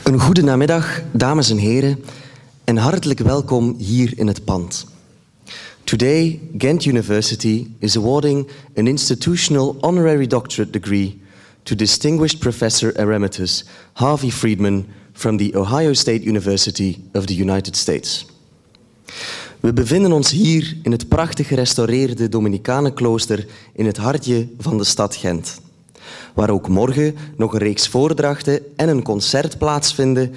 Een goede namiddag, dames en heren, en hartelijk welkom hier in het pand. Today, Ghent University is awarding an institutional honorary doctorate degree to distinguished Professor Emeritus Harvey Friedman from the Ohio State University of the United States. We bevinden ons hier in het prachtig gerestaureerde Dominicanenklooster in het hartje van de stad Gent, waar ook morgen nog een reeks voordrachten en een concert plaatsvinden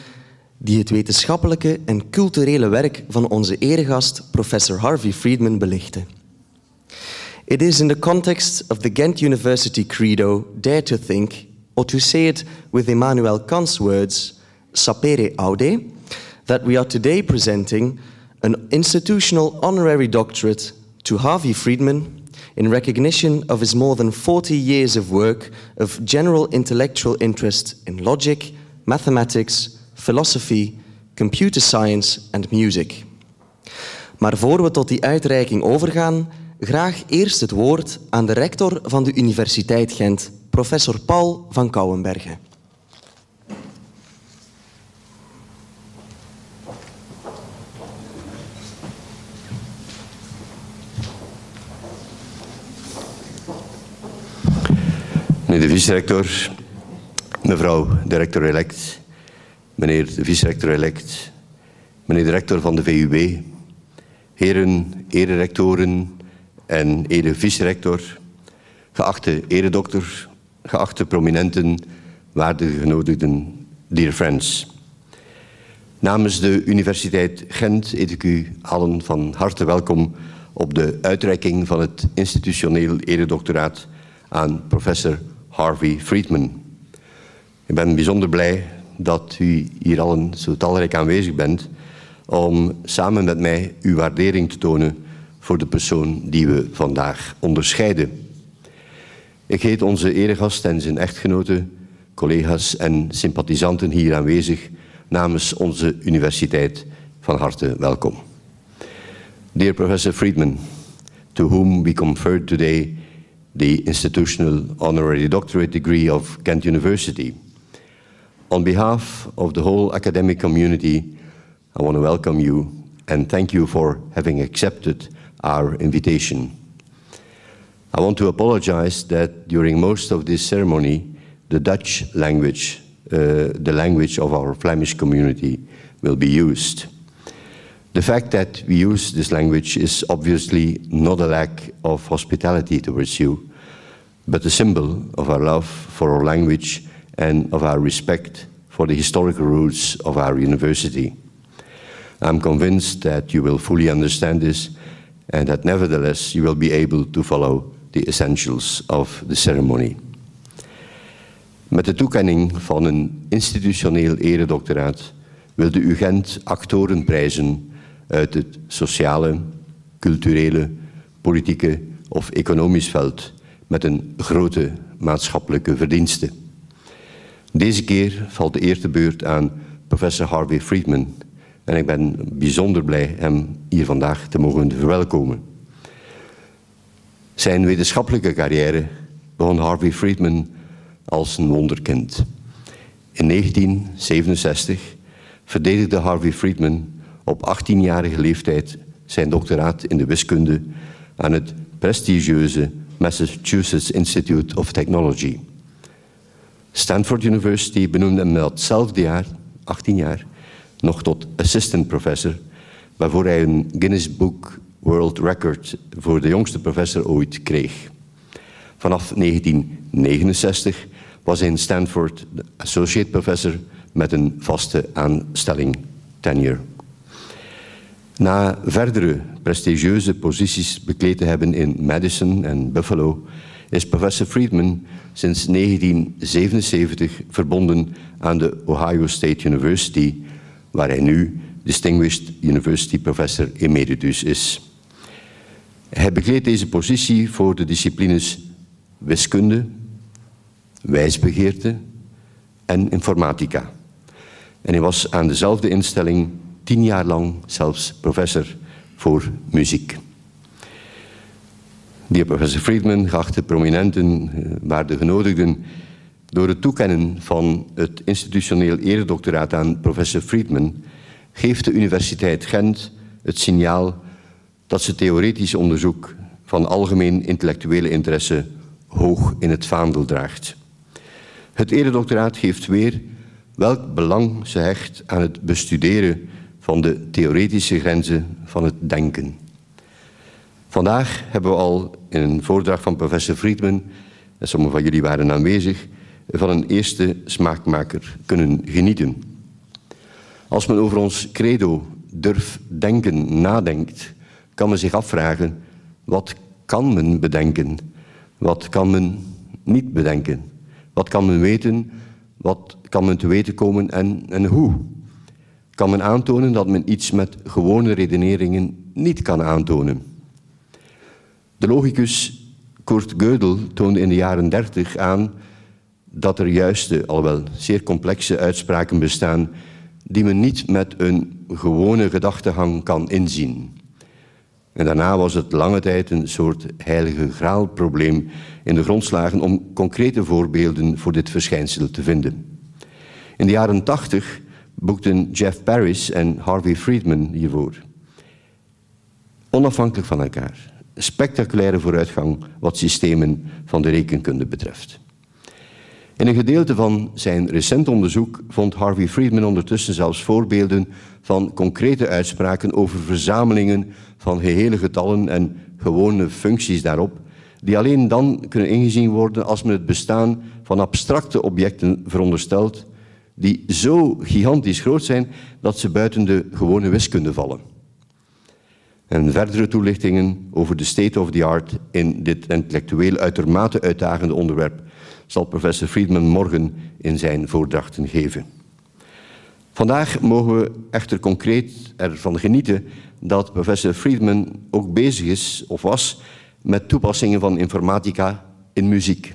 die het wetenschappelijke en culturele werk van onze eregast professor Harvey Friedman belichten. It is in the context of the Ghent University credo, dare to think, or to say it with Immanuel Kant's words, sapere aude, that we are today presenting an institutional honorary doctorate to Harvey Friedman in recognition of his more than 40 years of work of general intellectual interest in logic, mathematics, philosophy, computer science and music. Maar voor we tot die uitreiking overgaan, graag eerst het woord aan de rector van de Universiteit Gent, professor Paul Van Cauwenberge. Meneer de vice-rector, mevrouw de rector-elect, meneer de vice-rector-elect, meneer de rector van de VUB, heren, ererectoren en ere-vice-rector, geachte eredokter, geachte prominenten, waardige genodigden, dear friends. Namens de Universiteit Gent heet ik u allen van harte welkom op de uitreiking van het institutioneel eredoctoraat aan professor Harvey Friedman. Ik ben bijzonder blij dat u hier allen zo talrijk aanwezig bent om samen met mij uw waardering te tonen voor de persoon die we vandaag onderscheiden. Ik heet onze eregast en zijn echtgenoten, collega's en sympathisanten hier aanwezig namens onze universiteit van harte welkom. Dear Professor Friedman, to whom we conferred today the institutional honorary doctorate degree of Ghent University. On behalf of the whole academic community, I want to welcome you and thank you for having accepted our invitation. I want to apologize that during most of this ceremony, the Dutch language, the language of our Flemish community, will be used. The fact that we use this language is obviously not a lack of hospitality towards you, but a symbol of our love for our language and of our respect for the historical roots of our university. I'm convinced that you will fully understand this and that nevertheless you will be able to follow the essentials of the ceremony. Met de toekenning van een institutioneel eredoctoraat wilde UGent actoren prijzen uit het sociale, culturele, politieke of economisch veld met een grote maatschappelijke verdienste. Deze keer valt de eer te beurt aan professor Harvey Friedman en ik ben bijzonder blij hem hier vandaag te mogen verwelkomen. Zijn wetenschappelijke carrière begon Harvey Friedman als een wonderkind. In 1967 verdedigde Harvey Friedman op 18-jarige leeftijd zijn doctoraat in de wiskunde aan het prestigieuze Massachusetts Institute of Technology. Stanford University benoemde hem datzelfde jaar, 18 jaar, nog tot assistant professor, waarvoor hij een Guinness Book World Record voor de jongste professor ooit kreeg. Vanaf 1969 was hij in Stanford de associate professor met een vaste aanstelling, tenure. Na verdere prestigieuze posities bekleed te hebben in Madison en Buffalo, is professor Friedman sinds 1977 verbonden aan de Ohio State University, waar hij nu Distinguished University Professor Emeritus is. Hij bekleedt deze positie voor de disciplines wiskunde, wijsbegeerte en informatica. En hij was aan dezelfde instelling 10 jaar lang zelfs professor voor muziek. Dear Professor Friedman, geachte prominenten, waarde genodigden, Door het toekennen van het institutioneel eredoctoraat aan professor Friedman geeft de Universiteit Gent het signaal dat ze theoretisch onderzoek van algemeen intellectuele interesse hoog in het vaandel draagt. Het eredoctoraat geeft weer welk belang ze hecht aan het bestuderen van de theoretische grenzen van het denken. Vandaag hebben we al in een voordracht van professor Friedman, en sommigen van jullie waren aanwezig, van een eerste smaakmaker kunnen genieten. Als men over ons credo durf denken nadenkt, kan men zich afvragen, wat kan men bedenken? Wat kan men niet bedenken? Wat kan men weten? Wat kan men te weten komen en hoe? Kan men aantonen dat men iets met gewone redeneringen niet kan aantonen? De logicus Kurt Gödel toonde in de jaren 30 aan dat er juiste, alhoewel zeer complexe uitspraken bestaan die men niet met een gewone gedachtegang kan inzien. En daarna was het lange tijd een soort heilige graalprobleem in de grondslagen om concrete voorbeelden voor dit verschijnsel te vinden. In de jaren 80 boekten Jeff Paris en Harvey Friedman hiervoor. Onafhankelijk van elkaar. Spectaculaire vooruitgang wat systemen van de rekenkunde betreft. In een gedeelte van zijn recent onderzoek vond Harvey Friedman ondertussen zelfs voorbeelden van concrete uitspraken over verzamelingen van gehele getallen en gewone functies daarop, die alleen dan kunnen ingezien worden als men het bestaan van abstracte objecten veronderstelt, die zo gigantisch groot zijn dat ze buiten de gewone wiskunde vallen. En verdere toelichtingen over de state of the art in dit intellectueel uitermate uitdagende onderwerp zal professor Friedman morgen in zijn voordrachten geven. Vandaag mogen we echter concreet ervan genieten dat professor Friedman ook bezig is of was met toepassingen van informatica in muziek.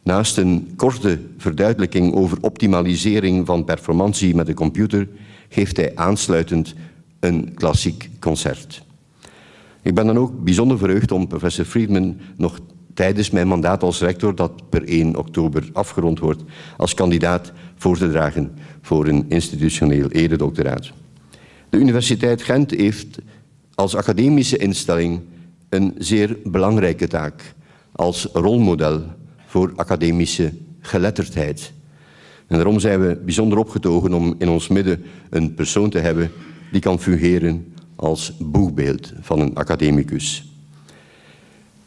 Naast een korte verduidelijking over optimalisering van performantie met de computer geeft hij aansluitend een klassiek concert. Ik ben dan ook bijzonder verheugd om professor Friedman nog tijdens mijn mandaat als rector, dat per 1 oktober afgerond wordt, als kandidaat voor te dragen voor een institutioneel eredoctoraat. De Universiteit Gent heeft als academische instelling een zeer belangrijke taak als rolmodel voor academische geletterdheid. En daarom zijn we bijzonder opgetogen om in ons midden een persoon te hebben die kan fungeren als boegbeeld van een academicus.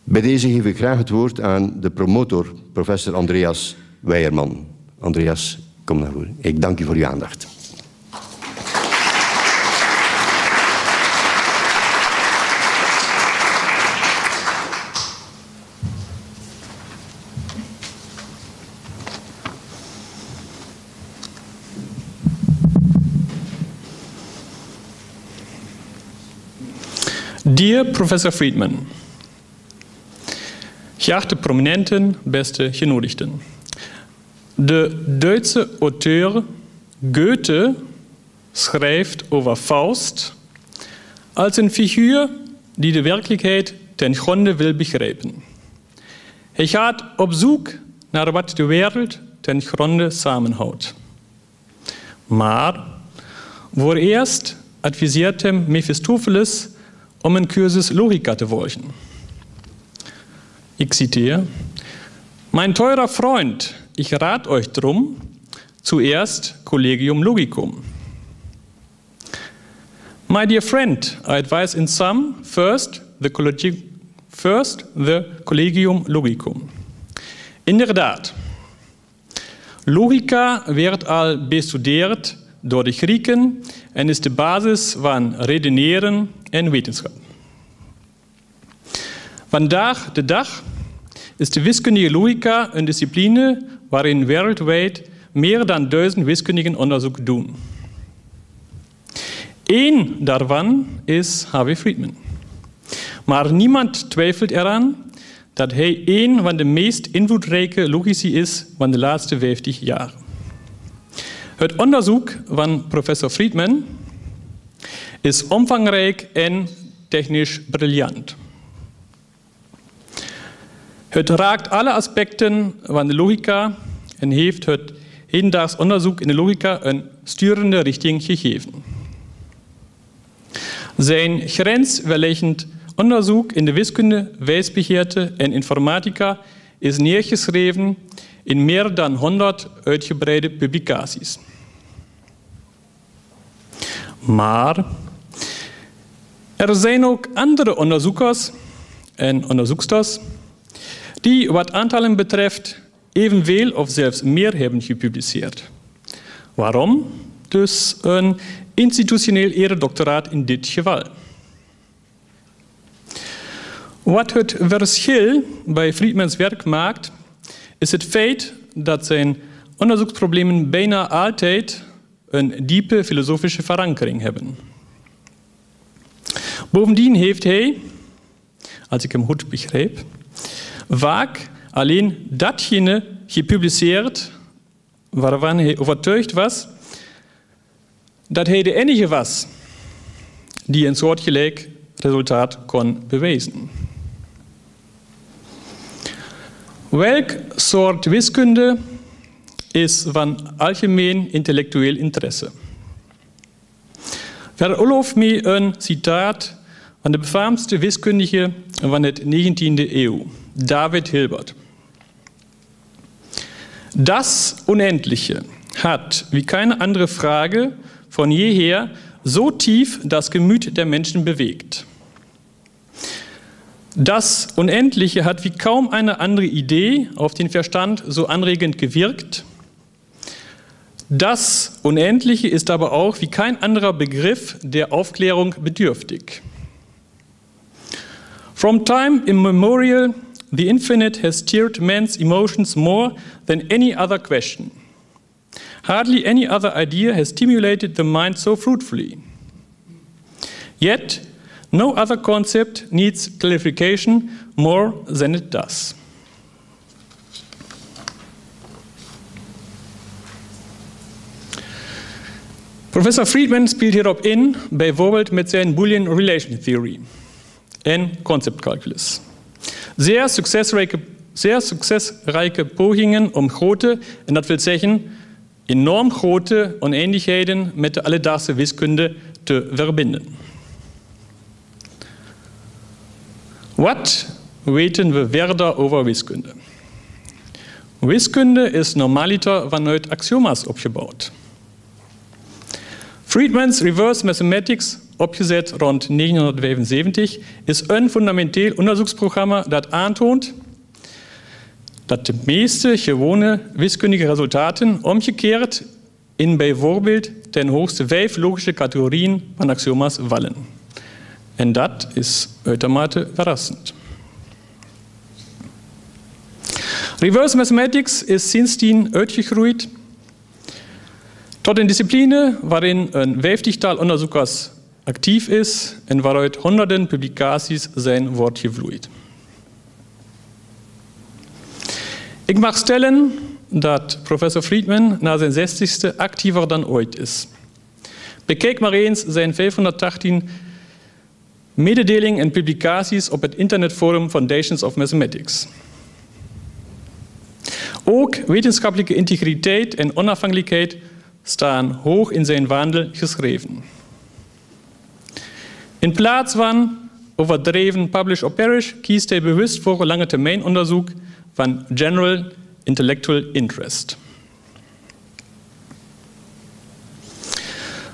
Bij deze geef ik graag het woord aan de promotor, professor Andreas Weiermann. Andreas, kom naar voren. Ik dank u voor uw aandacht. Dear Professor Friedman, geachte Prominenten, beste Genodigden. De Duitse auteur Goethe schrijft over Faust als een figuur die de werkelijkheid ten gronde wil begrijpen. Hij gaat op zoek naar wat de wereld ten gronde samenhoudt. Maar vooreerst adviseert hem Mephistopheles om een cursus logica te volgen. Ich zitiere: Mein teurer Freund, ich rat euch drum, zuerst Collegium Logicum. My dear friend, I advise in sum, first the Collegium Logicum. Inderdaad, logica werd al bestudeerd door de Grieken en is de basis van redeneren en wetenschap. Vandaag de dag is de wiskundige logica een discipline waarin wereldwijd meer dan 1000 wiskundigen onderzoek doen. Eén daarvan is Harvey Friedman. Maar niemand twijfelt eraan dat hij een van de meest invloedrijke logici is van de laatste 50 jaar. Het onderzoek van professor Friedman is omvangrijk en technisch briljant. Het raakt alle aspecten van de logica en heeft het hedendaags onderzoek in de logica een sturende richting gegeven. Zijn grensverleggend onderzoek in de wiskunde, wijsbegeerte en informatica is neergeschreven in meer dan 100 uitgebreide publicaties. Maar er zijn ook andere onderzoekers en onderzoeksters die wat aantallen betreft evenveel of zelfs meer hebben gepubliceerd. Waarom? Dus een institutioneel eredoctoraat in dit geval. Wat het verschil bij Friedmans werk maakt, is het feit dat zijn onderzoeksproblemen bijna altijd een diepe filosofische verankering hebben. Bovendien heeft hij, als ik hem goed begreep, vaak alleen datgene gepubliceerd waarvan hij overtuigd was dat hij de enige was die een soortgelijk resultaat kon bewijzen. Welk soort wiskunde is van algemeen intellectueel interesse? Veroorloof me een citaat van de befaamste wiskundige van de 19e eeuw, David Hilbert. Das Unendliche hat, wie keine andere Frage, von jeher so tief das Gemüt der Menschen bewegt. Das Unendliche hat wie kaum eine andere Idee auf den Verstand so anregend gewirkt. Das Unendliche ist aber auch wie kein anderer Begriff der Aufklärung bedürftig. From time immemorial, the infinite has stirred men's emotions more than any other question. Hardly any other idea has stimulated the mind so fruitfully. Yet, no other concept needs clarification more than it does. Professor Friedman spielt hierop in, bijvoorbeeld met zijn Boolean Relation Theory en conceptcalculus. Zeer succesrijke pogingen om grote, en dat wil zeggen enorm grote oneindigheden met de alledaagse wiskunde te verbinden. Wat weten we verder over wiskunde? Wiskunde is normaliter vanuit axioma's opgebouwd. Friedmans reverse mathematics, opgezet rond 1975, is een fundamenteel onderzoeksprogramma dat aantoont dat de meeste gewone wiskundige resultaten omgekeerd in bijvoorbeeld ten hoogste 5 logische categorieën van axioma's vallen. En dat is uitermate verrassend. Reverse mathematics is sindsdien uitgegroeid tot een discipline waarin een 50-tal onderzoekers actief is en waaruit honderden publicaties zijn voortgevloeid. Ik mag stellen dat professor Friedman na zijn 60ste actiever dan ooit is. Bekijk maar eens zijn 518 mededelingen en publicaties op het internetforum Foundations of Mathematics. Ook wetenschappelijke integriteit en onafhankelijkheid staan hoog in zijn wandel geschreven. In plaats van overdreven publish or perish kiest hij bewust voor lange termijn onderzoek van general intellectual interest.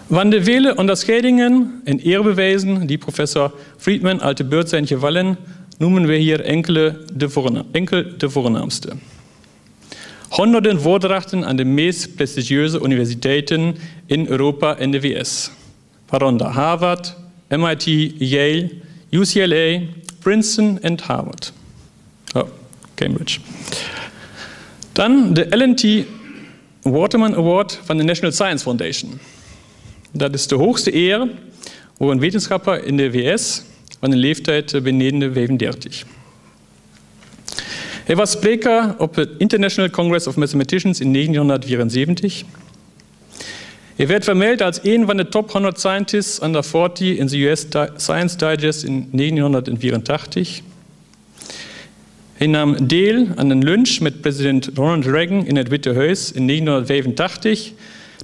Van de vele onderscheidingen en eerbewijzen die professor Friedman al te beurt zijn gevallen, noemen we hier enkel de voornaamste. Honderden voordrachten aan de meest prestigieuze universiteiten in Europa en de VS, waaronder Harvard, MIT, Yale, UCLA, Princeton en Harvard. Cambridge. Dan de L&T Weiermann Award van de National Science Foundation. Dat is de hoogste eer voor een wetenschapper in de VS van een leeftijd beneden de 35. Hij was spreker op het International Congress of Mathematicians in 1974. Hij werd vermeld als een van de top 100 scientists under 40 in de US Science Digest in 1984. Hij nam deel aan een lunch met president Ronald Reagan in het Witte Huis in 1985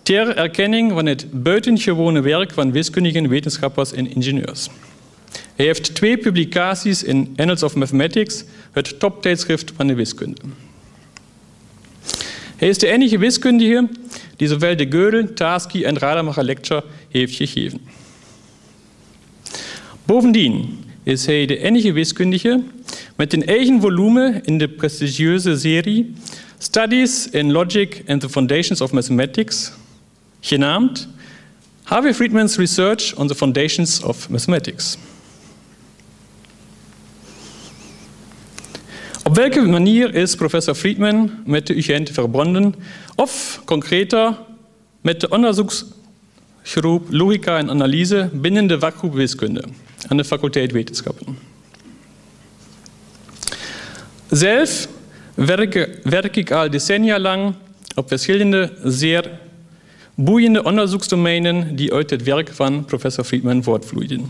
ter erkenning van het buitengewone werk van wiskundigen, wetenschappers en ingenieurs. Hij heeft 2 publicaties in Annals of Mathematics, het toptijdschrift van de wiskunde. Hij is de enige wiskundige die zowel de Gödel, Tarski en Rademacher Lecture heeft gegeven. Bovendien is hij de enige wiskundige met een eigen volume in de prestigieuze serie Studies in Logic and the Foundations of Mathematics, genaamd Harvey Friedman's Research on the Foundations of Mathematics. Op welke manier is professor Friedman met de UGent verbonden, of concreter met de onderzoeksgroep Logica en Analyse binnen de vakgroep Wiskunde aan de faculteit Wetenschappen? Zelf werk ik al decennia lang op verschillende zeer boeiende onderzoeksdomeinen die uit het werk van professor Friedman voortvloeiden.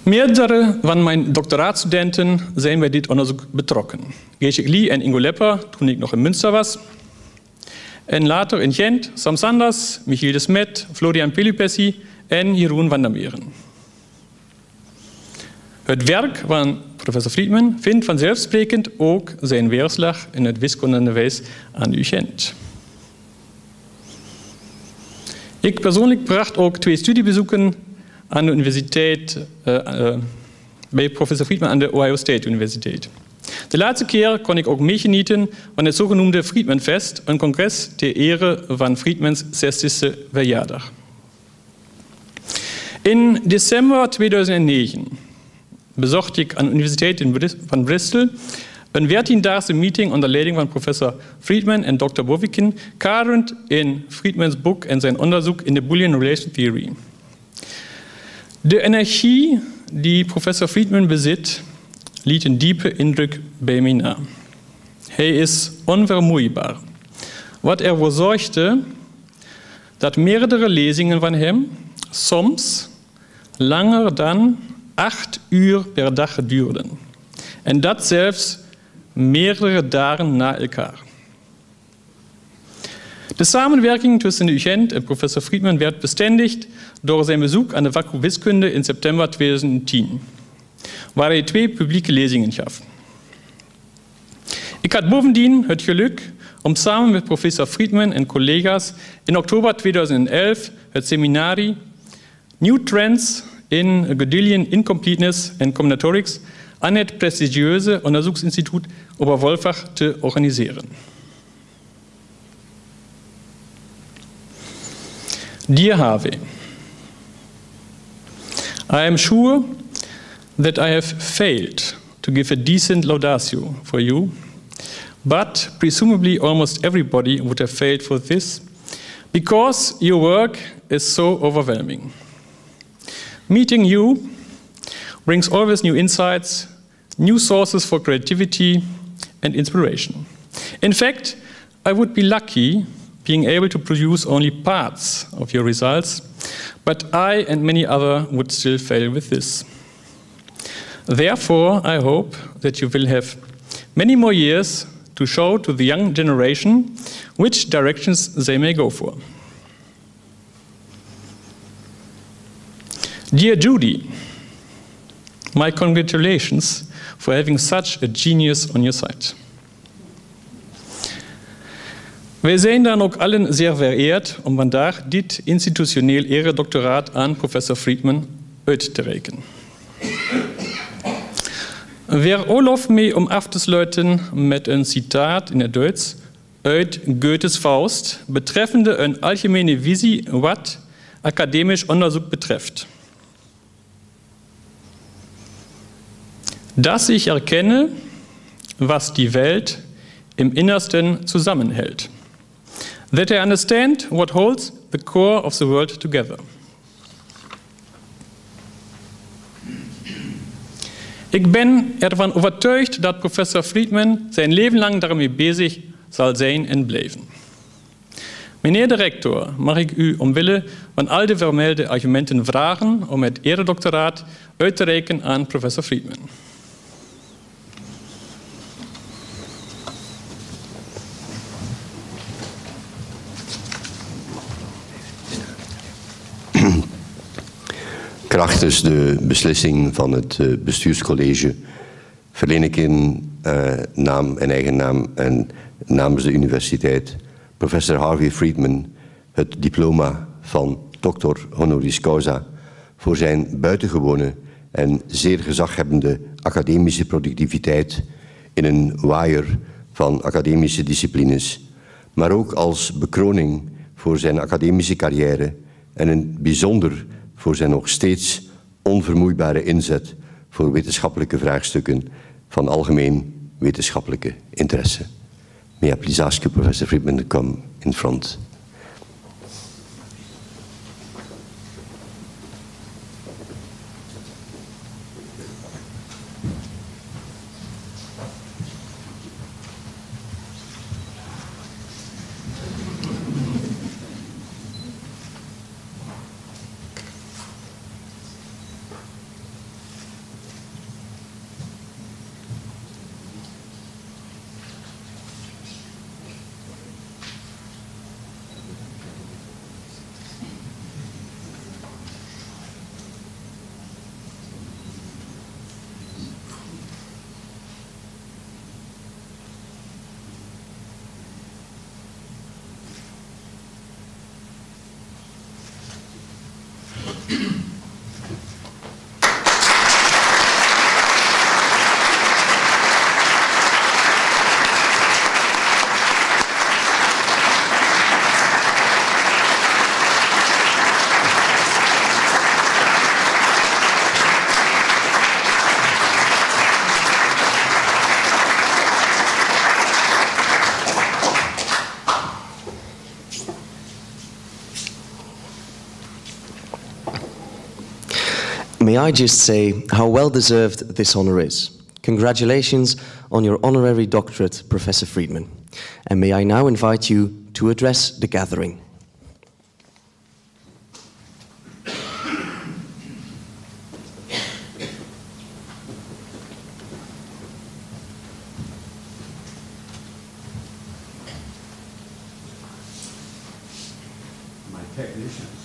Meerdere van mijn doctoraatstudenten zijn bij dit onderzoek betrokken. Geesje Lee en Ingo Lepper toen ik nog in Münster was. En later in Ghent, Sam Sanders, Michiel de Smet, Florian Pilipessi en Jeroen van der Meren. Het werk van professor Friedman vindt vanzelfsprekend ook zijn weerslag in het wiskundeonderwijs aan de UGent. Ik persoonlijk bracht ook 2 studiebezoeken aan de universiteit, bij professor Friedman aan de Ohio State Universiteit. De laatste keer kon ik ook meegenieten van het zogenoemde Friedmanfest, een congres ter ere van Friedmans 60e verjaardag. In december 2009 bezocht ik aan de Universiteit van Bristol een 14-daagse meeting onder leiding van professor Friedman en Dr. Bovikin, karend in Friedmans boek en zijn onderzoek in de Boolean Relation Theory. De energie die professor Friedman bezit, liet een diepe indruk bij mij na. Hij is onvermoeibaar, wat ervoor zorgde dat meerdere lezingen van hem soms langer dan 8 uur per dag duurden. En dat zelfs meerdere dagen na elkaar. De samenwerking tussen de UGent en professor Friedman werd bestendigd door zijn bezoek aan de vakgroep Wiskunde in september 2010, waar hij 2 publieke lezingen gaf. Ik had bovendien het geluk om samen met professor Friedman en collega's in oktober 2011 het seminarie New Trends in Gödelian Incompleteness and Combinatorics aan het prestigieuze onderzoeksinstituut Oberwolfach te organiseren. Dear Harvey, I am sure that I have failed to give a decent laudatio for you, but presumably almost everybody would have failed for this, because your work is so overwhelming. Meeting you brings always new insights, new sources for creativity and inspiration. In fact, I would be lucky being able to produce only parts of your results, but I and many others would still fail with this. Therefore, I hope that you will have many more years to show to the young generation which directions they may go for. Dear Judy, my congratulations for having such a genius on your side. Wij zijn dan ook allen zeer vereerd om vandaag dit institutioneel eredoctoraat aan professor Friedman uit te reiken. Veroorloof mij om af te sluiten met een citaat in het Duits uit Goethes Faust betreffende een algemene visie wat academisch onderzoek betreft. Dass ich erkenne, was die Welt im Innersten zusammenhält. That I understand what holds the core of the world together. Ik ben ervan overtuigd dat professor Friedman zijn leven lang daarmee bezig zal zijn en blijven. Meneer de rector, mag ik u omwille van al de vermelde argumenten vragen om het eredoctoraat uit te reiken aan professor Friedman. Krachtens de beslissing van het bestuurscollege verleen ik in naam en eigen naam en namens de universiteit professor Harvey Friedman het diploma van doctor honoris causa voor zijn buitengewone en zeer gezaghebbende academische productiviteit in een waaier van academische disciplines, maar ook als bekroning voor zijn academische carrière en in bijzonder voor zijn nog steeds onvermoeibare inzet voor wetenschappelijke vraagstukken van algemeen wetenschappelijke interesse. May I please ask you, Professor Friedman, to come in front. May I just say how well deserved this honor is. Congratulations on your honorary doctorate, Professor Friedman. And may I now invite you to address the gathering. My technicians.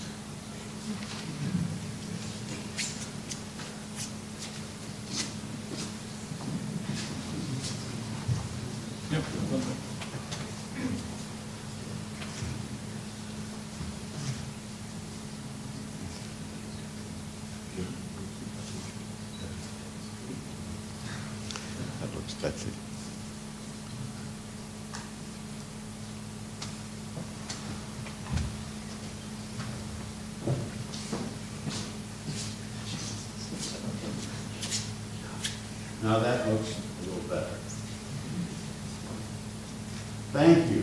That's it. Now that looks a little better. Thank you.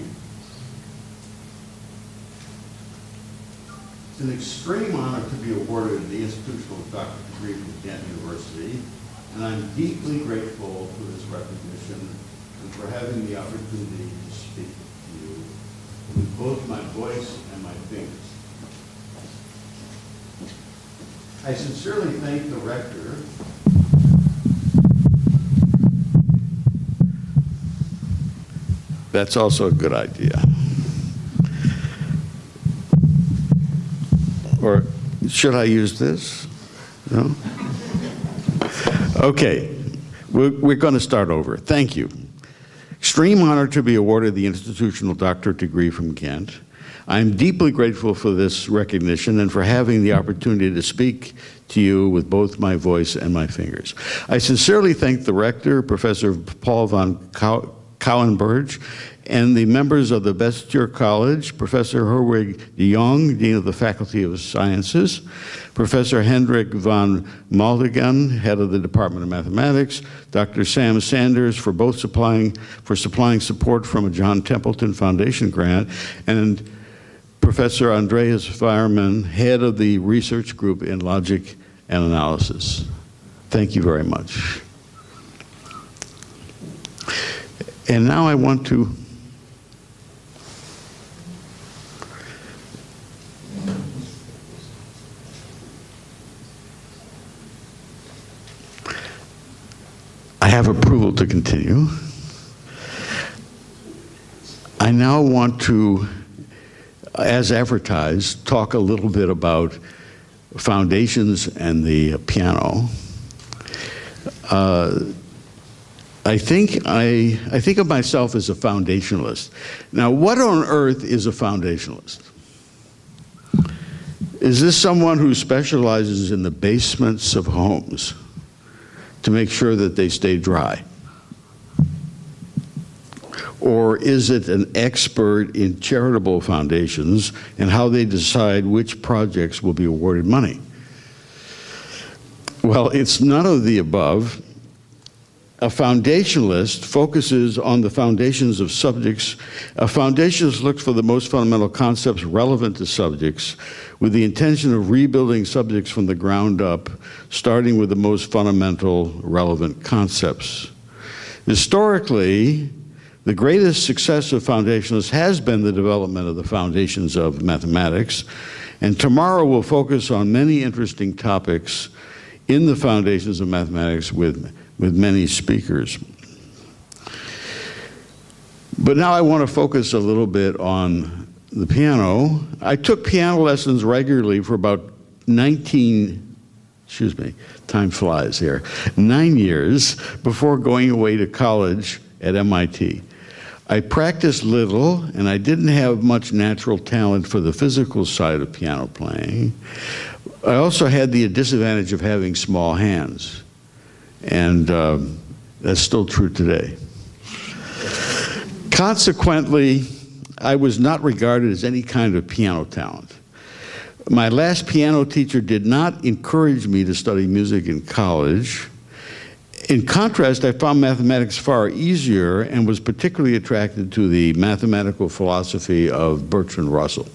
It's an extreme honor to be awarded the institutional doctorate degree from Ghent University, and I'm deeply grateful for this recognition and for having the opportunity to speak to you with both my voice and my fingers. I sincerely thank the rector That's also a good idea. Or should I use this? No? Okay, we're going to start over. Thank you. Extreme honor to be awarded the institutional doctorate degree from Ghent. I'm deeply grateful for this recognition and for having the opportunity to speak to you with both my voice and my fingers. I sincerely thank the rector, Professor Paul Van Cauwenberge, and the members of the Bestuur College, Professor Herwig de Jong, Dean of the Faculty of Sciences, Professor Hendrik van Maltigan, Head of the Department of Mathematics, Dr. Sam Sanders for supplying support from a John Templeton Foundation grant, and Professor Andreas Weiermann, Head of the Research Group in Logic and Analysis. Thank you very much. And now I want to continue. I now want to, as advertised, talk a little bit about foundations and the piano. I think of myself as a foundationalist. Now, what on earth is a foundationalist? Is this someone who specializes in the basements of homes to make sure that they stay dry? Or is it an expert in charitable foundations and how they decide which projects will be awarded money? Well, it's none of the above. A foundationalist focuses on the foundations of subjects. A foundationalist looks for the most fundamental concepts relevant to subjects with the intention of rebuilding subjects from the ground up, starting with the most fundamental relevant concepts. Historically, the greatest success of foundationalists has been the development of the foundations of mathematics, and tomorrow we'll focus on many interesting topics in the foundations of mathematics with many speakers. But now I want to focus a little bit on the piano. I took piano lessons regularly for about time flies here, 9 years before going away to college at MIT. I practiced little, and I didn't have much natural talent for the physical side of piano playing. I also had the disadvantage of having small hands, and that's still true today. Consequently, I was not regarded as any kind of piano talent. My last piano teacher did not encourage me to study music in college. In contrast, I found mathematics far easier and was particularly attracted to the mathematical philosophy of Bertrand Russell.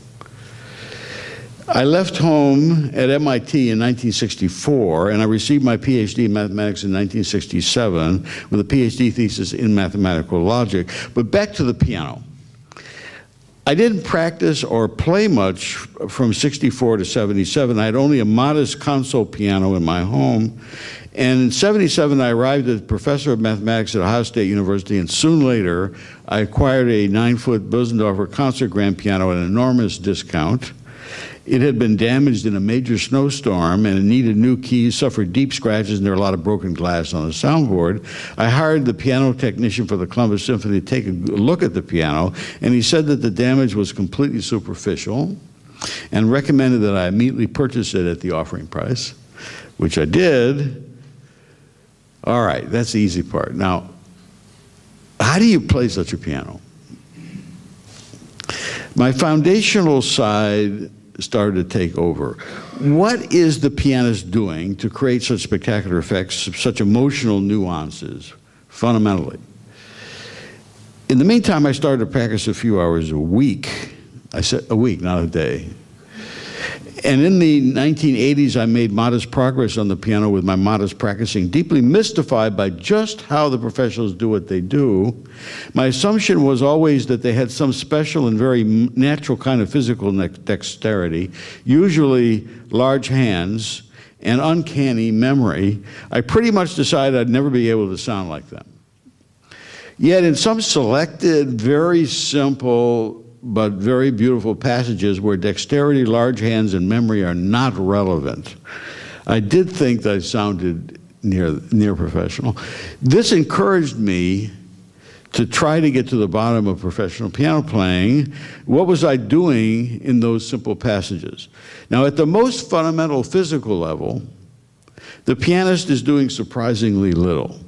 I left home at MIT in 1964, and I received my PhD in mathematics in 1967 with a PhD thesis in mathematical logic. But back to the piano. I didn't practice or play much from 64 to 77. I had only a modest console piano in my home. And in 77, I arrived as professor of mathematics at Ohio State University, and soon later, I acquired a 9-foot Bösendorfer concert grand piano at an enormous discount. It had been damaged in a major snowstorm, and it needed new keys, suffered deep scratches, and there were a lot of broken glass on the soundboard. I hired the piano technician for the Columbus Symphony to take a look at the piano, and he said that the damage was completely superficial and recommended that I immediately purchase it at the offering price, which I did. All right, that's the easy part. Now, how do you play such a piano? My foundational side started to take over. What is the pianist doing to create such spectacular effects, such emotional nuances, fundamentally? In the meantime, I started to practice a few hours a week. I said a week, not a day. And in the 1980s, I made modest progress on the piano with my modest practicing, deeply mystified by just how the professionals do what they do. My assumption was always that they had some special and very natural kind of physical dexterity, usually large hands and uncanny memory. I pretty much decided I'd never be able to sound like them. Yet in some selected, very simple, but very beautiful passages where dexterity, large hands, and memory are not relevant, I did think that I sounded near professional. This encouraged me to try to get to the bottom of professional piano playing. What was I doing in those simple passages? Now, at the most fundamental physical level, the pianist is doing surprisingly little.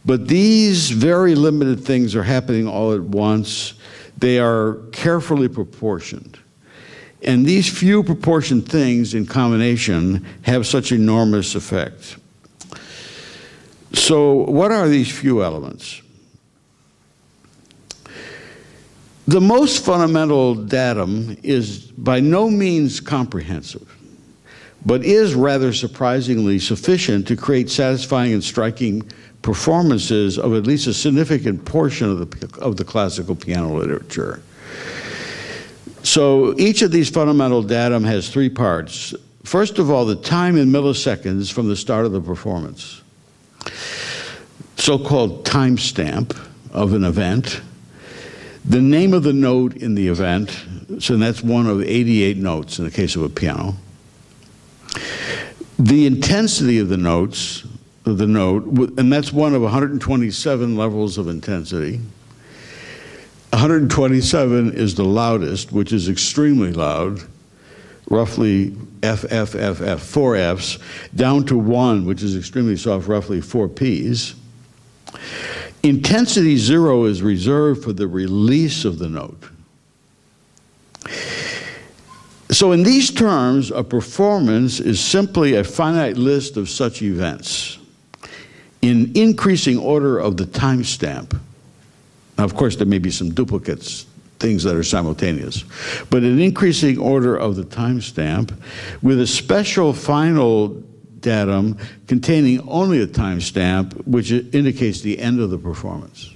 But these very limited things are happening all at once. They are carefully proportioned. And these few proportioned things in combination have such enormous effect. So what are these few elements? The most fundamental datum is by no means comprehensive, but is rather surprisingly sufficient to create satisfying and striking performances of at least a significant portion of the classical piano literature. So each of these fundamental datum has three parts. First of all, the time in milliseconds from the start of the performance. so-called timestamp of an event, the name of the note in the event, so that's one of 88 notes in the case of a piano, the intensity of the notes, of the note, and that's one of 127 levels of intensity. 127 is the loudest, which is extremely loud, roughly F, F, F, F, 4 Fs, down to 1, which is extremely soft, roughly 4 Ps. Intensity 0 is reserved for the release of the note. So in these terms, a performance is simply a finite list of such events in increasing order of the timestamp. Now, of course, there may be some duplicates, things that are simultaneous, but an increasing order of the timestamp with a special final datum containing only a timestamp, which indicates the end of the performance.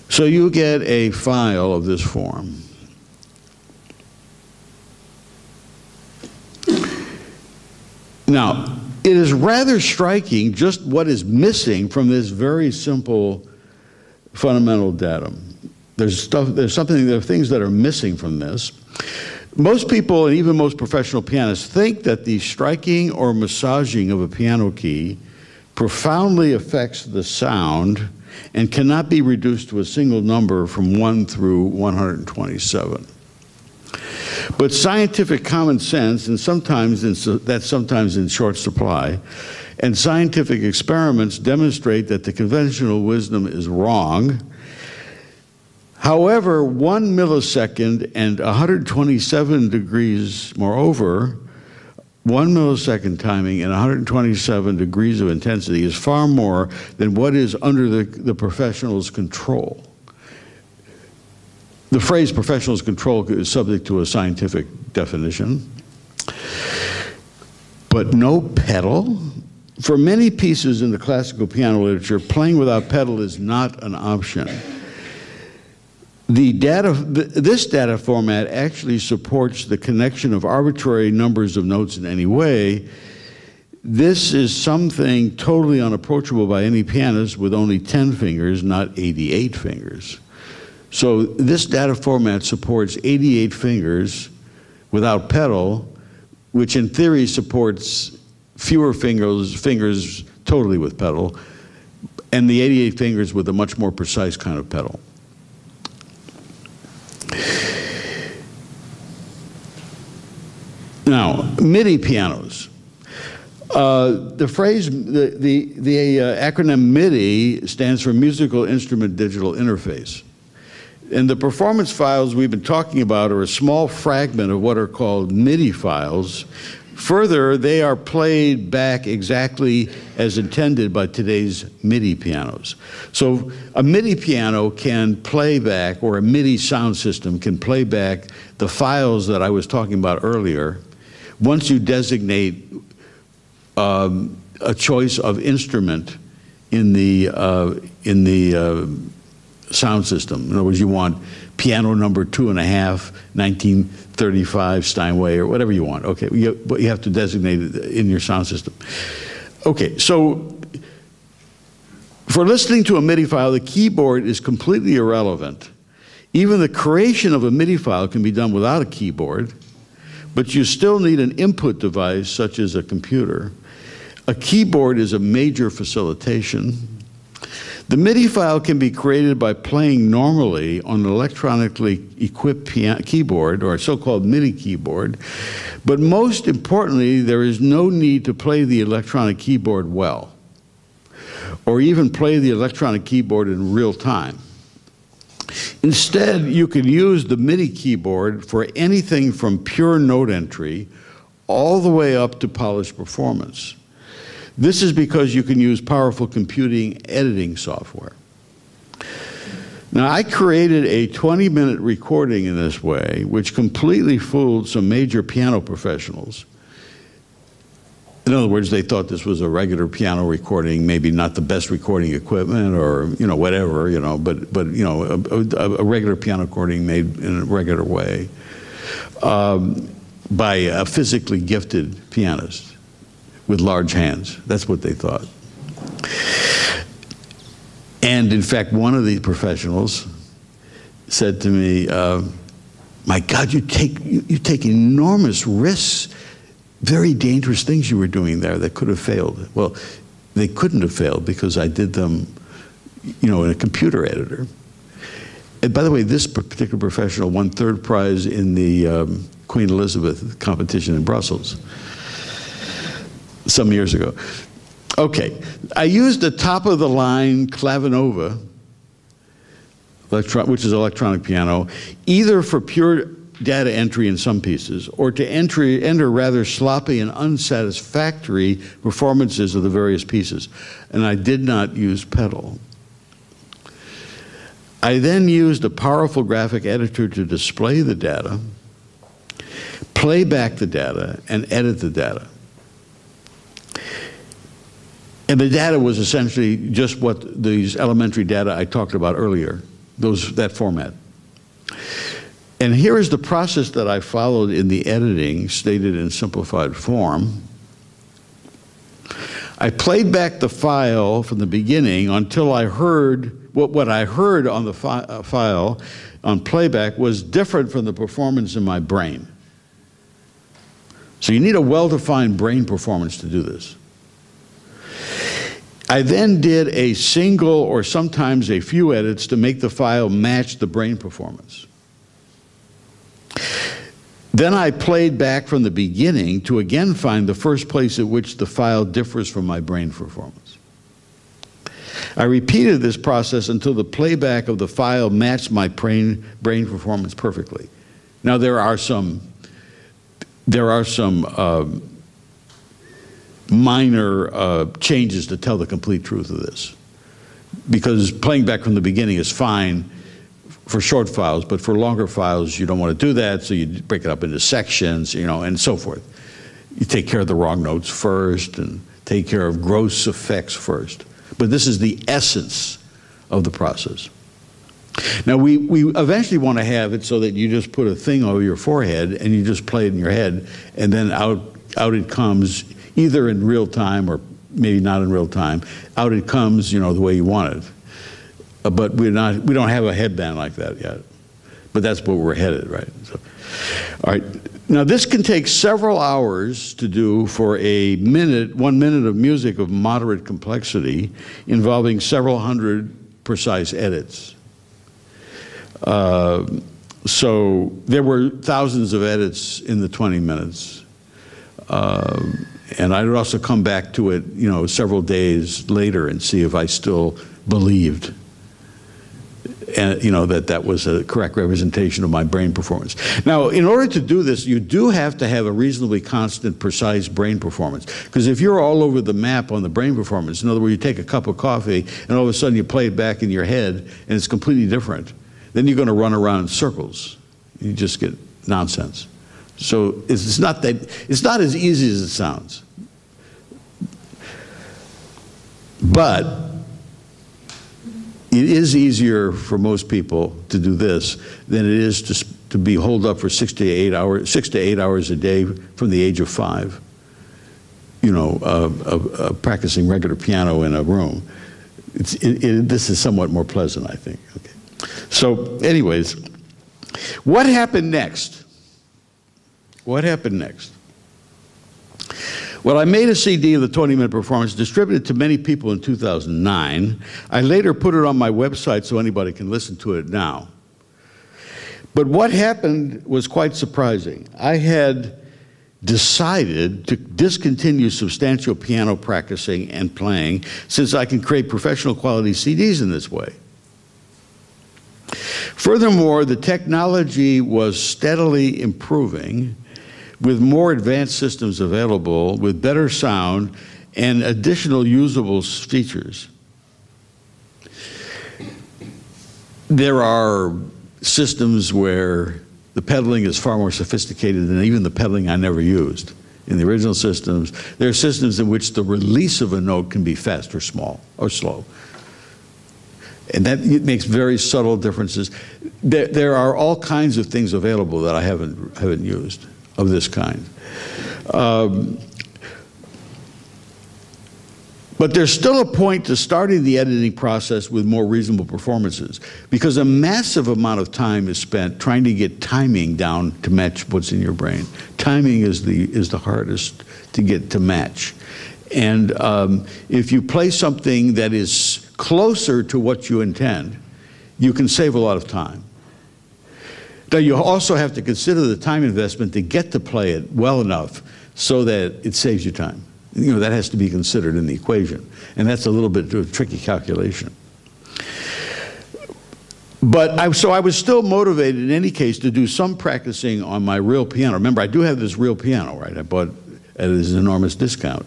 So you get a file of this form. Now, it is rather striking just what is missing from this very simple fundamental datum. There are things that are missing from this. Most people, and even most professional pianists, think that the striking or massaging of a piano key profoundly affects the sound and cannot be reduced to a single number from 1 through 127. But scientific common sense, and that's sometimes in short supply, and scientific experiments demonstrate that the conventional wisdom is wrong. However, 1 millisecond and 127 degrees, moreover, 1 millisecond timing and 127 degrees of intensity is far more than what is under the professional's control. The phrase professional's control is subject to a scientific definition. But no pedal? For many pieces in the classical piano literature, playing without pedal is not an option. This data format actually supports the connection of arbitrary numbers of notes in any way. This is something totally unapproachable by any pianist with only 10 fingers, not 88 fingers. So this data format supports 88 fingers without pedal, which in theory supports fewer fingers totally with pedal, and the 88 fingers with a much more precise kind of pedal. Now, MIDI pianos. The acronym MIDI stands for Musical Instrument Digital Interface. And the performance files we've been talking about are a small fragment of what are called MIDI files. Further, they are played back exactly as intended by today's MIDI pianos. So a MIDI piano can play back, or a MIDI sound system can play back the files that I was talking about earlier once you designate a choice of instrument in the sound system. In other words, you want piano number 2.5, 1935 Steinway, or whatever you want. Okay, but you have to designate it in your sound system. Okay, so for listening to a MIDI file, the keyboard is completely irrelevant. Even the creation of a MIDI file can be done without a keyboard, but you still need an input device such as a computer. A keyboard is a major facilitation. The MIDI file can be created by playing normally on an electronically equipped keyboard, or a so-called MIDI keyboard, but most importantly, there is no need to play the electronic keyboard well, or even play the electronic keyboard in real time. Instead, you can use the MIDI keyboard for anything from pure note entry all the way up to polished performance. This is because you can use powerful computing editing software. Now, I created a 20-minute recording in this way, which completely fooled some major piano professionals. In other words, they thought this was a regular piano recording, maybe not the best recording equipment, or whatever, but a regular piano recording made in a regular way by a physically gifted pianist with large hands. That's what they thought. And in fact, one of these professionals said to me, my God, you take enormous risks, very dangerous things you were doing there that could have failed. Well, they couldn't have failed because I did them, in a computer editor. And by the way, this particular professional won 3rd prize in the Queen Elizabeth competition in Brussels some years ago. Okay, I used the top-of-the-line Clavinova, which is electronic piano, either for pure data entry in some pieces or to enter rather sloppy and unsatisfactory performances of the various pieces. And I did not use pedal. I then used a powerful graphic editor to display the data, play back the data, and edit the data. And the data was essentially just what these elementary data I talked about earlier, that format. And here is the process that I followed in the editing, stated in simplified form. I played back the file from the beginning until I heard what I heard on the file on playback was different from the performance in my brain. So you need a well-defined brain performance to do this. I then did a single or sometimes a few edits to make the file match the brain performance. Then I played back from the beginning to again find the first place at which the file differs from my brain performance. I repeated this process until the playback of the file matched my brain performance perfectly. Now there are some minor changes to tell the complete truth of this, because playing back from the beginning is fine for short files, but for longer files you don't want to do that, so you break it up into sections, and so forth. You take care of the wrong notes first and take care of gross effects first. But this is the essence of the process. Now we eventually want to have it so that you just put a thing over your forehead and you just play it in your head, and then out it comes, either in real time or maybe not in real time. Out it comes, the way you want it. But we don't have a headband like that yet. But that's where we're headed, right? So, all right. Now this can take several hours to do for 1 minute of music of moderate complexity involving several hundred precise edits. So there were thousands of edits in the 20 minutes. And I would also come back to it, several days later and see if I still believed, and that was a correct representation of my brain performance. Now, in order to do this, you do have to have a reasonably constant, precise brain performance. Because if you're all over the map on the brain performance, in other words, you take a cup of coffee and all of a sudden you play it back in your head and it's completely different, then you're going to run around in circles. You just get nonsense. So it's not as easy as it sounds. But it is easier for most people to do this than it is to be holed up for 6 to 8 hours a day from the age of 5, practicing regular piano in a room. This is somewhat more pleasant, I think. Okay. So anyways, what happened next? What happened next? Well, I made a CD of the 20-minute performance, distributed to many people in 2009. I later put it on my website so anybody can listen to it now. But what happened was quite surprising. I had decided to discontinue substantial piano practicing and playing since I can create professional quality CDs in this way. Furthermore, the technology was steadily improving, with more advanced systems available, with better sound and additional usable features. There are systems where the pedaling is far more sophisticated than even the pedaling I never used. In the original systems, there are systems in which the release of a note can be fast or small or slow. And that makes very subtle differences. There are all kinds of things available that I haven't used of this kind. But there's still a point to starting the editing process with more reasonable performances, because a massive amount of time is spent trying to get timing down to match what's in your brain. Timing is the hardest to get to match. And if you play something that is closer to what you intend, you can save a lot of time. Now, you also have to consider the time investment to get to play it well enough so that it saves you time. You know, that has to be considered in the equation. And that's a little bit of a tricky calculation. But so I was still motivated in any case to do some practicing on my real piano. Remember, I do have this real piano, right? I bought at this enormous discount.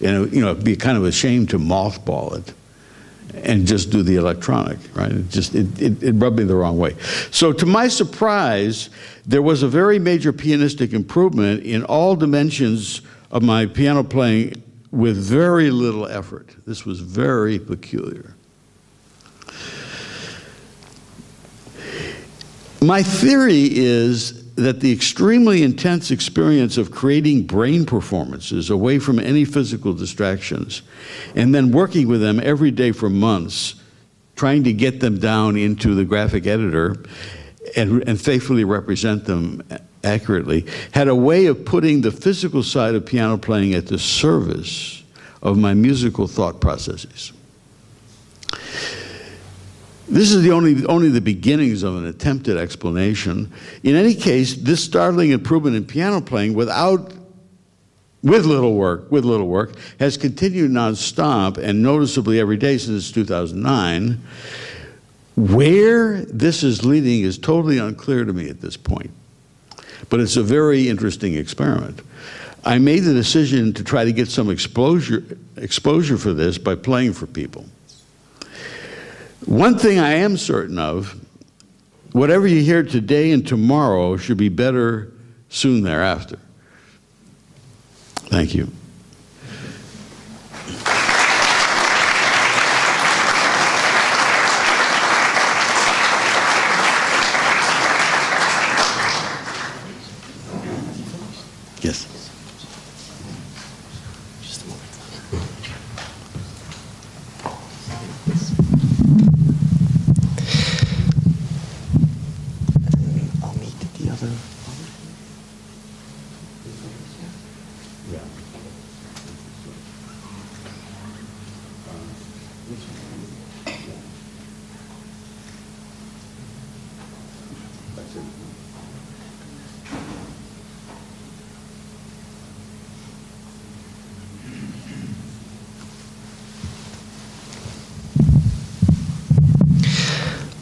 And, you know, it'd be kind of a shame to mothball it and just do the electronic, right? It rubbed me the wrong way. So to my surprise, there was a very major pianistic improvement in all dimensions of my piano playing with very little effort. This was very peculiar. My theory is that the extremely intense experience of creating brain performances away from any physical distractions and then working with them every day for months, trying to get them down into the graphic editor and faithfully represent them accurately, had a way of putting the physical side of piano playing at the service of my musical thought processes. This is only the beginnings of an attempted explanation. In any case, this startling improvement in piano playing with little work, has continued nonstop and noticeably every day since 2009. Where this is leading is totally unclear to me at this point. But it's a very interesting experiment. I made the decision to try to get some exposure for this by playing for people. One thing I am certain of, whatever you hear today and tomorrow should be better soon thereafter. Thank you. Yes. Just a moment. I'll meet the other.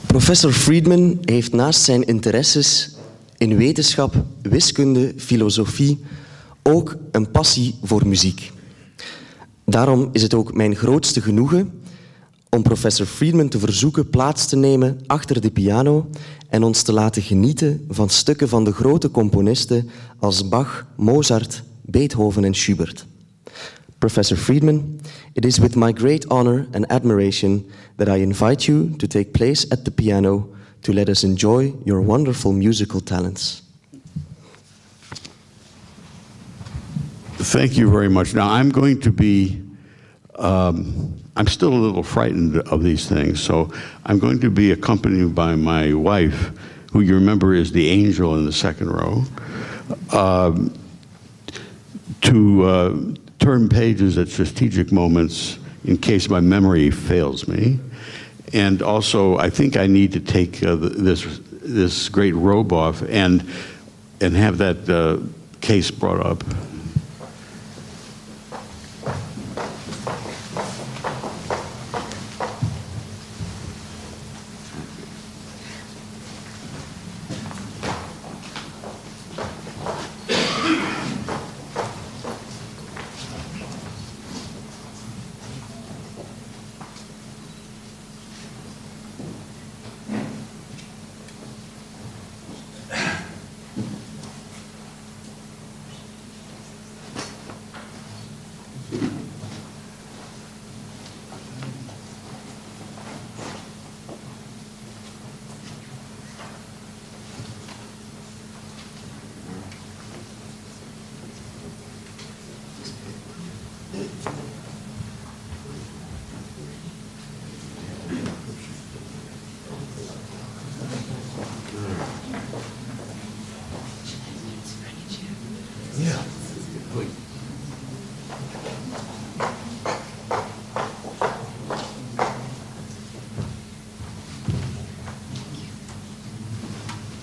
Professor Friedman heeft naast zijn interesses in wetenschap, wiskunde, filosofie ook een passie voor muziek. Daarom is het ook mijn grootste genoegen om professor Friedman te verzoeken plaats te nemen achter de piano en ons te laten genieten van stukken van de grote componisten als Bach, Mozart, Beethoven en Schubert. Professor Friedman, it is with my great honor and admiration that I invite you to take place at the piano to let us enjoy your wonderful musical talents. Thank you very much. Now I'm going to be, I'm still a little frightened of these things, so I'm going to be accompanied by my wife, who you remember is the angel in the second row, to turn pages at strategic moments in case my memory fails me. And also, I think I need to take this great robe off and have that case brought up.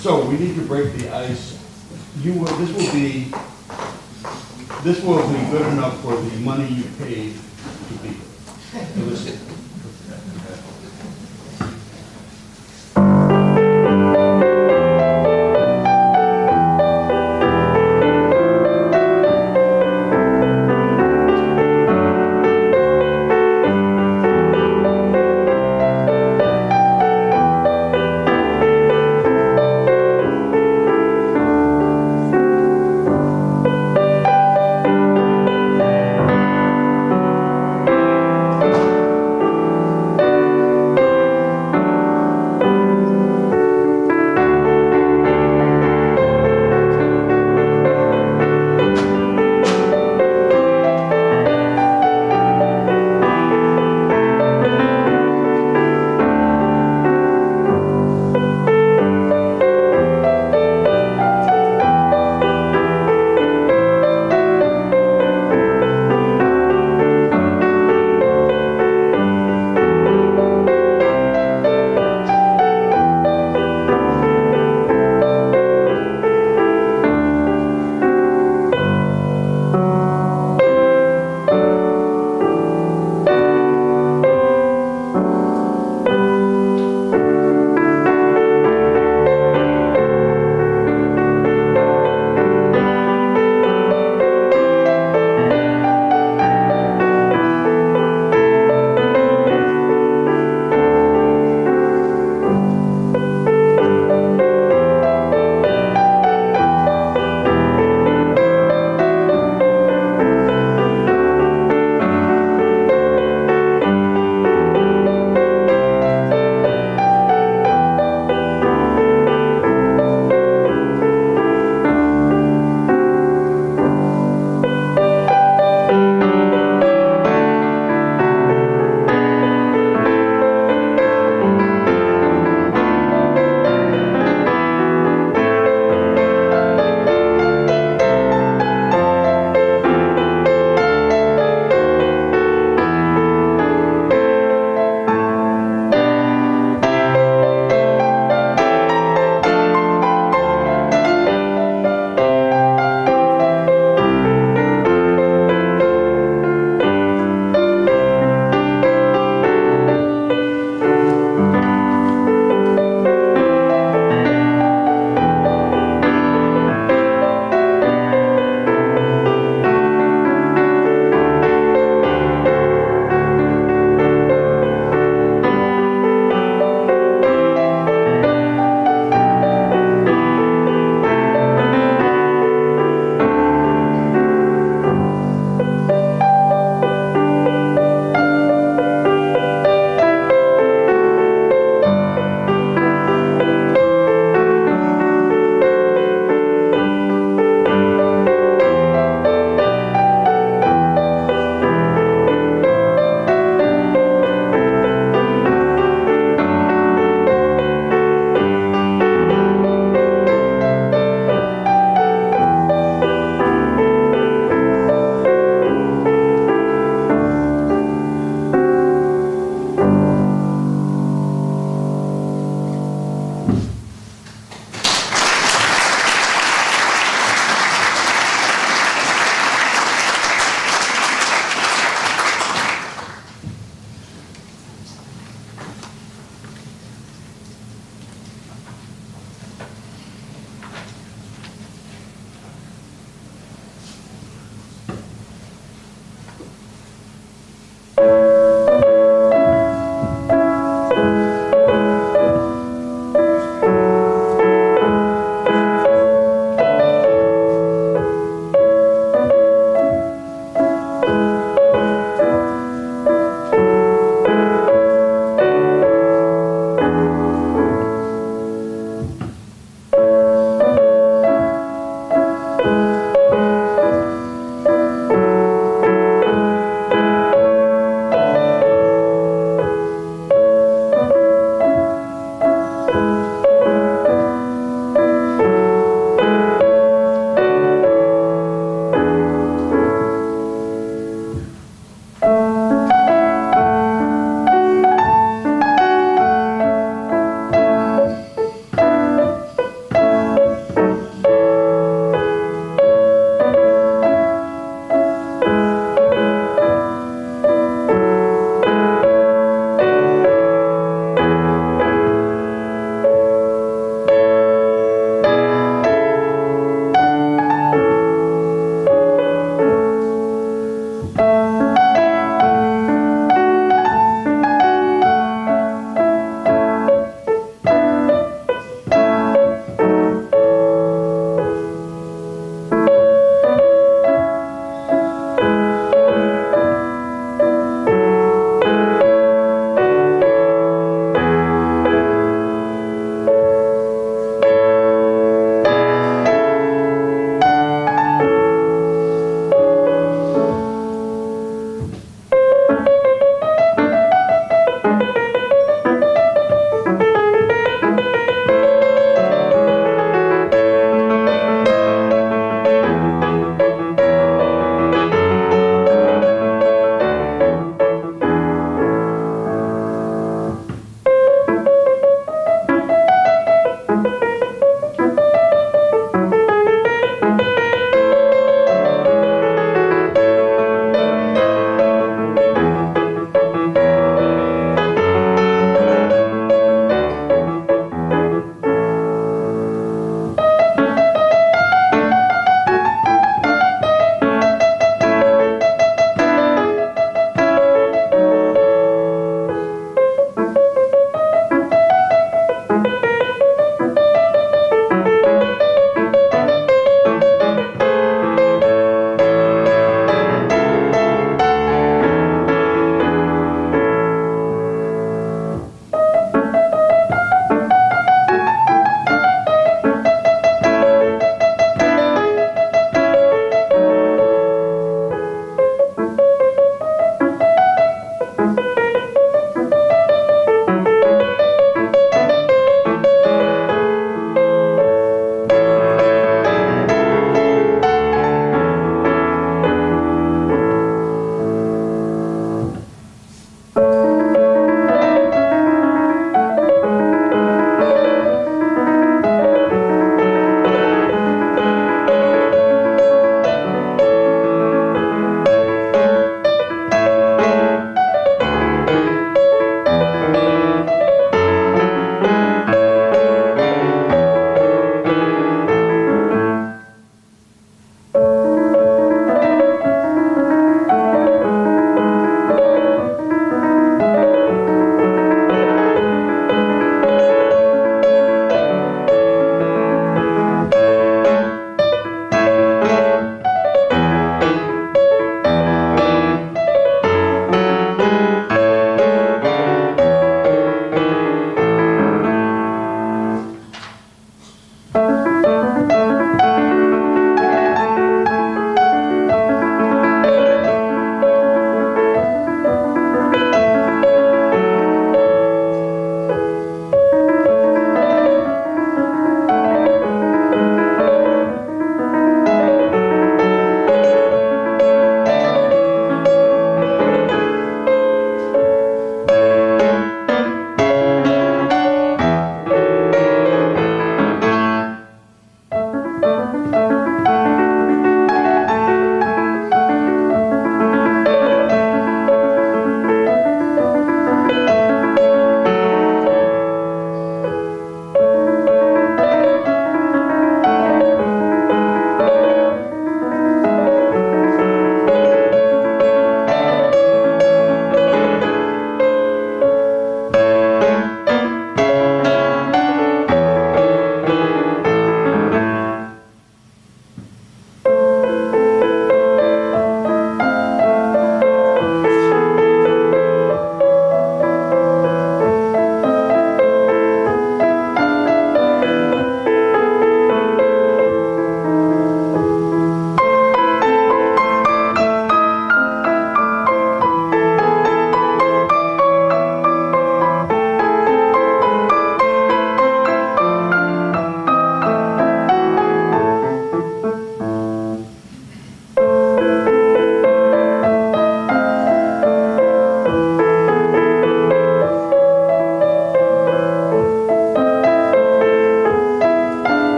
So we need to break the ice. This will be good enough for the money you paid to be to listen.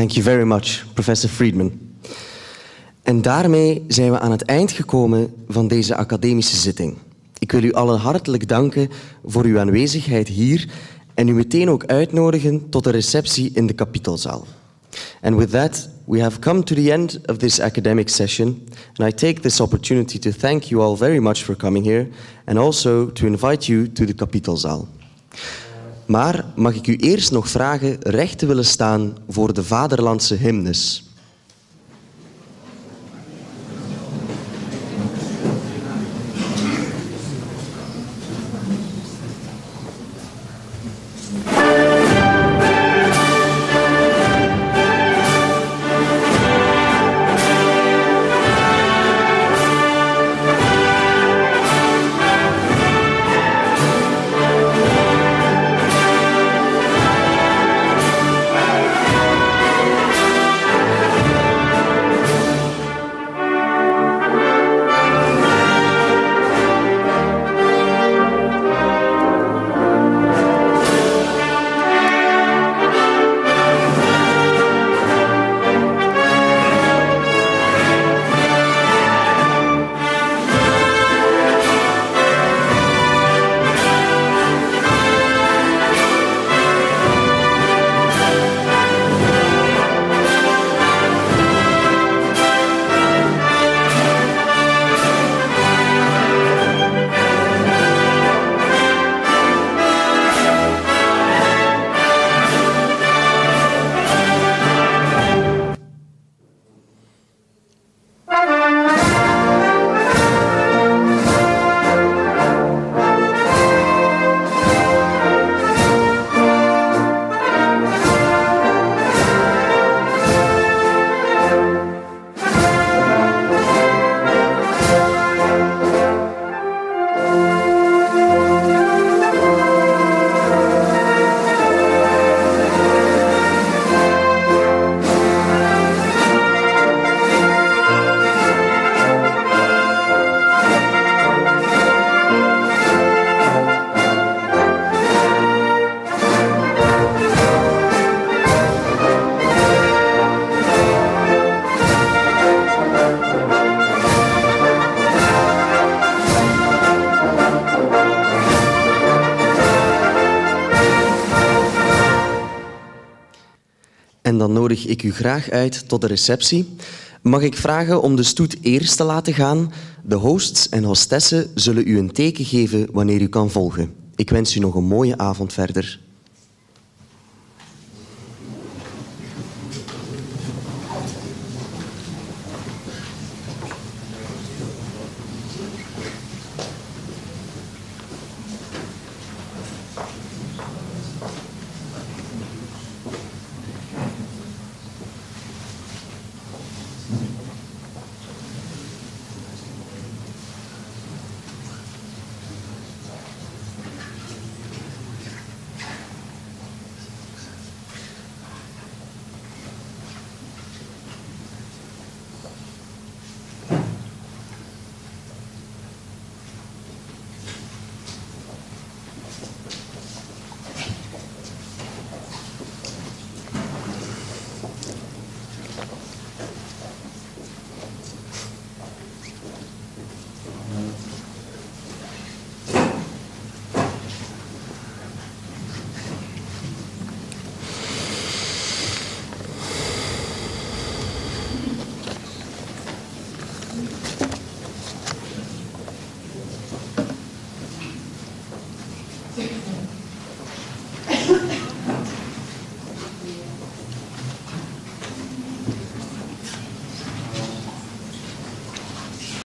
Thank you very much, Professor Friedman. En daarmee zijn we aan het eind gekomen van deze academische zitting. Ik wil u allen hartelijk danken voor uw aanwezigheid hier en u meteen ook uitnodigen tot een receptie in de kapitelzaal. And with that, we have come to the end of this academic session, and I take this opportunity to thank you all very much for coming here, and also to invite you to the kapitelzaal. Maar mag ik u eerst nog vragen recht te willen staan voor de vaderlandse hymnes? En dan nodig ik u graag uit tot de receptie. Mag ik vragen om de stoet eerst te laten gaan? De hosts en hostessen zullen u een teken geven wanneer u kan volgen. Ik wens u nog een mooie avond verder.